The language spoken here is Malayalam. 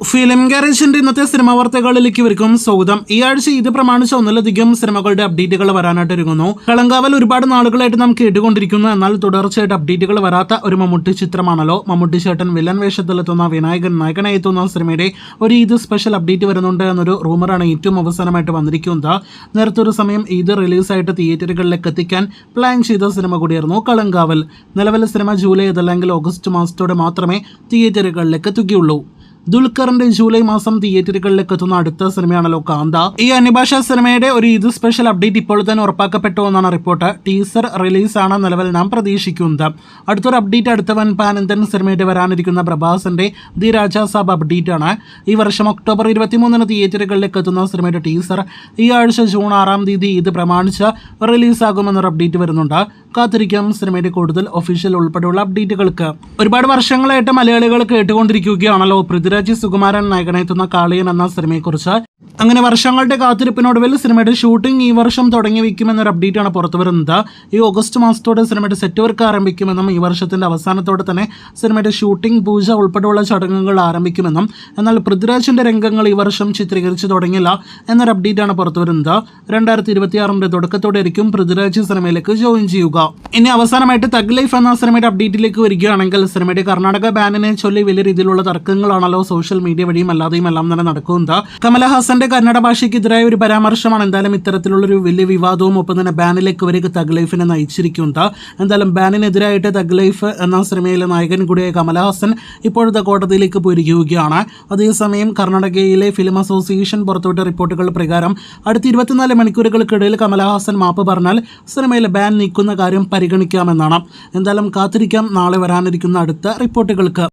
ഫിലിം ഗാരേജിന്റെ ഇന്നത്തെ സിനിമാ വാർത്തകളിലേക്ക് ഇവർക്കും സ്വാഗതം. ഈ ആഴ്ച ഇത് പ്രമാണിച്ച് ഒന്നിലധികം സിനിമകളുടെ അപ്ഡേറ്റുകൾ വരാനായിട്ട് ഒരുങ്ങുന്നു. കളങ്കാവൽ ഒരുപാട് നാളുകളായിട്ട് നാം കേട്ടുകൊണ്ടിരിക്കുന്നു. എന്നാൽ തുടർച്ചയായിട്ട് അപ്ഡേറ്റുകൾ വരാത്ത ഒരു മമ്മൂട്ടി ചിത്രമാണല്ലോ. മമ്മൂട്ടി ചേട്ടൻ വില്ലൻ വേഷത്തിലെത്തുന്ന വിനായകൻ നായകനായി എത്തുന്ന സിനിമയുടെ ഒരു ഈദ് സ്പെഷ്യൽ അപ്ഡേറ്റ് വരുന്നുണ്ട് എന്നൊരു റൂമറാണ് ഏറ്റവും അവസാനമായിട്ട് വന്നിരിക്കുന്നത്. നേരത്തെ ഒരു സമയം ഈദ് റിലീസായിട്ട് തിയേറ്ററുകളിലേക്ക് എത്തിക്കാൻ പ്ലാൻ ചെയ്ത സിനിമ കൂടിയായിരുന്നു കളങ്കാവൽ. നിലവിലെ സിനിമ ജൂലൈ അതല്ലെങ്കിൽ ഓഗസ്റ്റ് മാസത്തോടെ മാത്രമേ തിയേറ്ററുകളിലേക്ക് എത്തുകയുള്ളൂ. ദുൽഖറിന്റെ ജൂലൈ മാസം തിയേറ്ററുകളിലേക്ക് എത്തുന്ന അടുത്ത സിനിമയാണല്ലോ കാന്ത. ഈ അന്യഭാഷാ സിനിമയുടെ ഒരു ഈദ് സ്പെഷ്യൽ അപ്ഡേറ്റ് ഇപ്പോൾ തന്നെ ഉറപ്പാക്കപ്പെട്ടു എന്നാണ് റിപ്പോർട്ട്. ടീസർ റിലീസാണ് നിലവിൽ നാം പ്രതീക്ഷിക്കുന്നത്. അടുത്തൊരു അപ്ഡേറ്റ് അടുത്ത വൻ പാൻ ഇന്ത്യൻ സിനിമയുടെ വരാനിരിക്കുന്ന പ്രഭാസിന്റെ ദി രാജാ സാബ് അപ്ഡേറ്റ് ആണ്. ഈ വർഷം ഒക്ടോബർ 23 തിയേറ്ററുകളിലേക്ക് എത്തുന്ന സിനിമയുടെ ടീസർ ഈ ആഴ്ച ജൂൺ 6 ഇത് പ്രമാണിച്ച് റിലീസാകുമെന്നൊരു അപ്ഡേറ്റ് വരുന്നുണ്ട്. കാത്തിരിക്കാം സിനിമയുടെ കൂടുതൽ ഒഫീഷ്യൽ ഉൾപ്പെടെയുള്ള അപ്ഡേറ്റുകൾക്ക്. ഒരുപാട് വർഷങ്ങളായിട്ട് മലയാളികൾ കേട്ടുകൊണ്ടിരിക്കുകയാണല്ലോ പൃഥ്വിരാജ് സുകുമാരൻ നായകനെത്തുന്ന കാളിയൻ എന്ന സിനിമയെക്കുറിച്ച്. അങ്ങനെ വർഷങ്ങളുടെ കാത്തിരിപ്പിനൊടുവിൽ സിനിമയുടെ ഷൂട്ടിംഗ് ഈ വർഷം തുടങ്ങി വയ്ക്കുമെന്നൊരു അപ്ഡേറ്റ് ആണ് പുറത്തു വരുന്നത്. ഈ ഓഗസ്റ്റ് മാസത്തോടെ സിനിമയുടെ സെറ്റ് വർക്ക് ആരംഭിക്കുമെന്നും ഈ വർഷത്തിന്റെ അവസാനത്തോടെ തന്നെ സിനിമയുടെ ഷൂട്ടിംഗ് പൂജ ഉൾപ്പെടെയുള്ള ചടങ്ങുകൾ ആരംഭിക്കുമെന്നും, എന്നാൽ പൃഥ്വിരാജിന്റെ രംഗങ്ങൾ ഈ വർഷം ചിത്രീകരിച്ചു തുടങ്ങില്ല എന്നൊരു അപ്ഡേറ്റ് ആണ് പുറത്തു വരുന്നത്. 2026 തുടക്കത്തോടെ ആയിരിക്കും പൃഥ്വിരാജ് സിനിമയിലേക്ക് ജോയിൻ ചെയ്യുക. ഇനി അവസാനമായിട്ട് തഗ് ലൈഫ് എന്ന സിനിമയുടെ അപ്ഡേറ്റിലേക്ക് വരികയാണെങ്കിൽ, സിനിമയുടെ കർണാടക ബാനിനെ ചൊല്ലി വലിയ രീതിയിലുള്ള തർക്കങ്ങളാണല്ലോ സോഷ്യൽ മീഡിയ വഴിയും അല്ലാതെയും എല്ലാം തന്നെ നടക്കുന്നത്. കമലഹാസന്റെ കന്നഡ ഭാഷയ്ക്കെതിരായ ഒരു പരാമർശമാണ് എന്തായാലും ഇത്തരത്തിലുള്ളൊരു വലിയ വിവാദവും ഒപ്പം തന്നെ ബാനിലേക്ക് വരെ തഗ് ലൈഫിനെ നയിച്ചിരിക്കുന്നത്. എന്തായാലും ബാനിനെതിരായിട്ട് തഗ് ലൈഫ് എന്ന സിനിമയിലെ നായകൻ കൂടിയായ കമലഹാസൻ ഇപ്പോഴത്തെ കോടതിയിലേക്ക് പോയിരിക്കുകയാണ്. അതേസമയം കർണാടകയിലെ ഫിലിം അസോസിയേഷൻ പുറത്തുവിട്ട റിപ്പോർട്ടുകൾ പ്രകാരം അടുത്ത 24 മണിക്കൂറുകൾക്കിടയിൽ കമലഹാസൻ മാപ്പ് പറഞ്ഞാൽ സിനിമയിലെ ബാൻ നീക്കുന്ന കാര്യം പരിഗണിക്കാമെന്നാണ്. എന്തായാലും കാത്തിരിക്കാം നാളെ വരാനിരിക്കുന്ന അടുത്ത റിപ്പോർട്ടുകൾക്ക്.